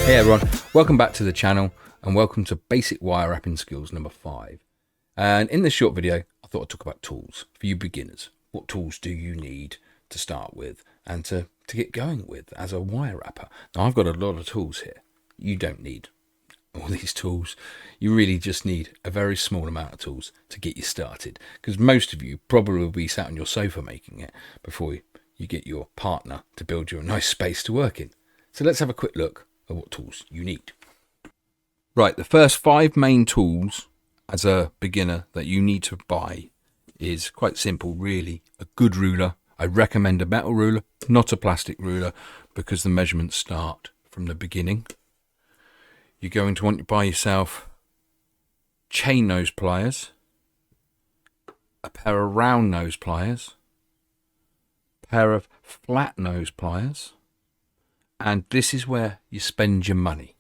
Hey everyone, welcome back to the channel and welcome to Basic Wire Wrapping Skills number 5. And in this short video, I thought I'd talk about tools for you beginners. What tools do you need to start with and to get going with as a wire wrapper? Now I've got a lot of tools here. You don't need all these tools. You really just need a very small amount of tools to get you started, because most of you probably will be sat on your sofa making it before you get your partner to build you a nice space to work in. So let's have a quick look at what tools you need. Right, the first 5 main tools as a beginner that you need to buy is quite simple really. A good ruler. I recommend a metal ruler, not a plastic ruler, because the measurements start from the beginning. You're going to want to buy yourself chain nose pliers, a pair of round nose pliers, a pair of flat nose pliers, and this is where you spend your money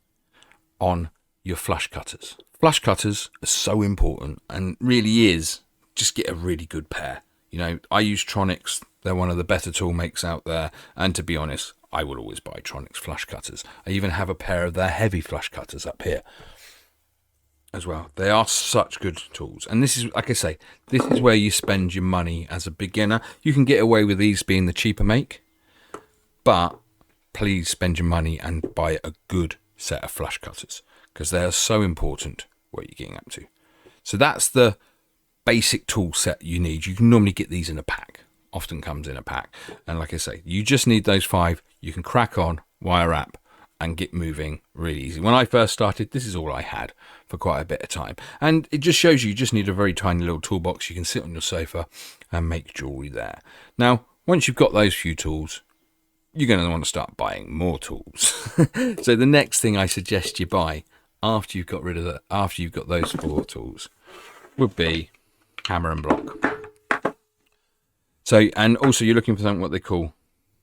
on your flush cutters. Flush cutters are so important, and really is just get a really good pair. You know, I use Tronex. They're one of the better tool makes out there, and to be honest, I will always buy Tronex flush cutters. I even have a pair of their heavy flush cutters up here as well. They are such good tools, and this is, like I say, this is where you spend your money as a beginner. You can get away with these being the cheaper make, but please spend your money and buy a good set of flush cutters, because they are so important what you're getting up to. So that's the basic tool set you need. You can normally get these in a pack, often comes in a pack, and like I say, you just need those 5. You can crack on, wire wrap, and get moving really easy. When I first started, this is all I had for quite a bit of time, and it just shows you just need a very tiny little toolbox. You can sit on your sofa and make jewelry there. Now once you've got those few tools, you're going to want to start buying more tools. So the next thing I suggest you buy after you've got rid of that, after you've got those 4 tools, would be hammer and block. So, and also you're looking for something what they call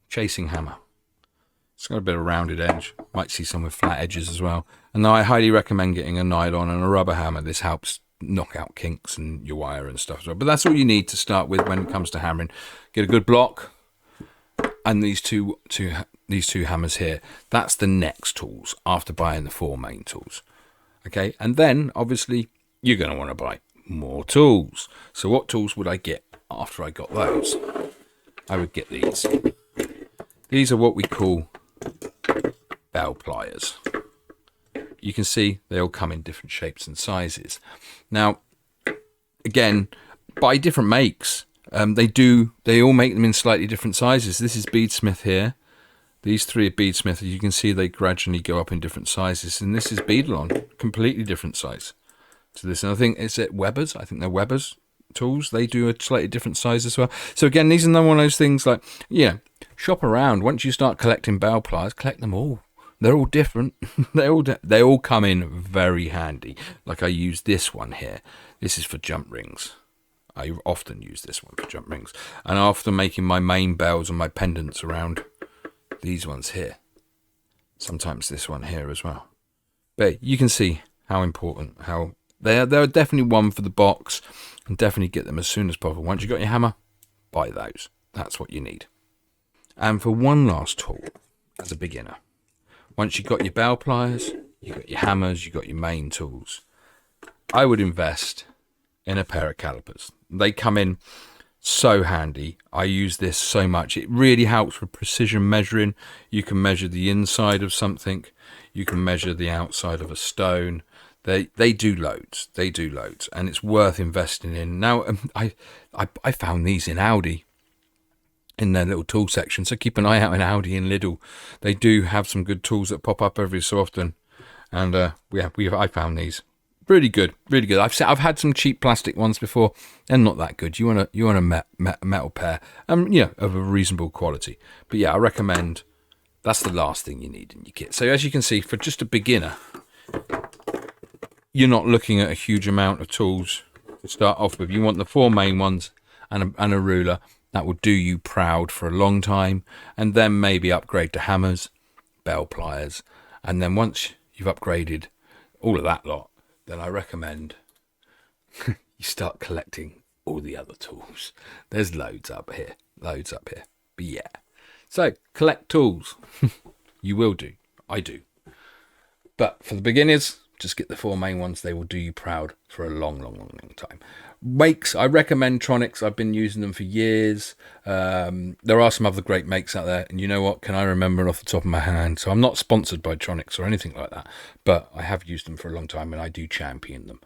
chasing hammer. It's got a bit of rounded edge. Might see some with flat edges as well. And I highly recommend getting a nylon and a rubber hammer. This helps knock out kinks and your wire and stuff as well. But that's all you need to start with when it comes to hammering. Get a good block. And these two hammers here, that's the next tools after buying the 4 main tools. Okay, and then obviously you're going to want to buy more tools. So what tools would I get after I got those? I would get these. These are what we call bell pliers. You can see they all come in different shapes and sizes. Now, again, buy different makes. They all make them in slightly different sizes. This is beadsmith here. These 3 are beadsmith. As you can see, they gradually go up in different sizes. And this is beadlon, completely different size to this. And I think it's at Weber's. I think they're Weber's tools. They do a slightly different size as well. So again, these are one of those things like, yeah, shop around. Once you start collecting bell pliers, collect them all. They're all different. They all come in very handy. Like I use this one here. This is for jump rings. I often use this one for jump rings, and after making my main bells and my pendants around these ones here, sometimes this one here as well. But you can see how important, how they're definitely one for the box, and definitely get them as soon as possible. Once you've got your hammer, buy those. That's what you need. And for one last tool as a beginner, once you've got your bell pliers, you've got your hammers, you've got your main tools, I would invest in a pair of calipers. They come in so handy. I use this so much. It really helps with precision measuring. You can measure the inside of something. You can measure the outside of a stone. They do loads. They do loads, and it's worth investing in. Now, I found these in Aldi in their little tool section. So keep an eye out in Aldi and Lidl. They do have some good tools that pop up every so often, and I found these. Really good, really good. I've had some cheap plastic ones before, and not that good. You want a metal pair, of a reasonable quality. But yeah, I recommend. That's the last thing you need in your kit. So as you can see, for just a beginner, you're not looking at a huge amount of tools to start off with. You want the 4 main ones and a ruler. That will do you proud for a long time, and then maybe upgrade to hammers, bell pliers, and then once you've upgraded all of that lot, then I recommend you start collecting all the other tools. There's loads up here. But yeah. So, collect tools. You will do. I do. But for the beginners, just get the 4 main ones. They will do you proud for a long time. Makes, I recommend Tronex. I've been using them for years. There are some other great makes out there, and you know what? Can I remember off the top of my hand? So I'm not sponsored by Tronex or anything like that, but I have used them for a long time, and I do champion them.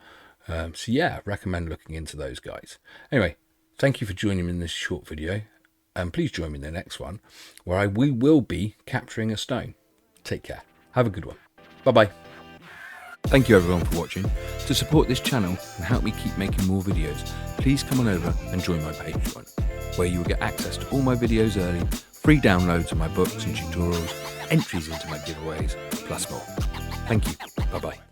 So yeah, recommend looking into those guys. Anyway, thank you for joining me in this short video, and please join me in the next one, where we will be capturing a stone. Take care. Have a good one. Bye-bye. Thank you everyone for watching. To support this channel and help me keep making more videos, please come on over and join my Patreon, where you will get access to all my videos early, free downloads of my books and tutorials, entries into my giveaways, plus more. Thank you. Bye-bye.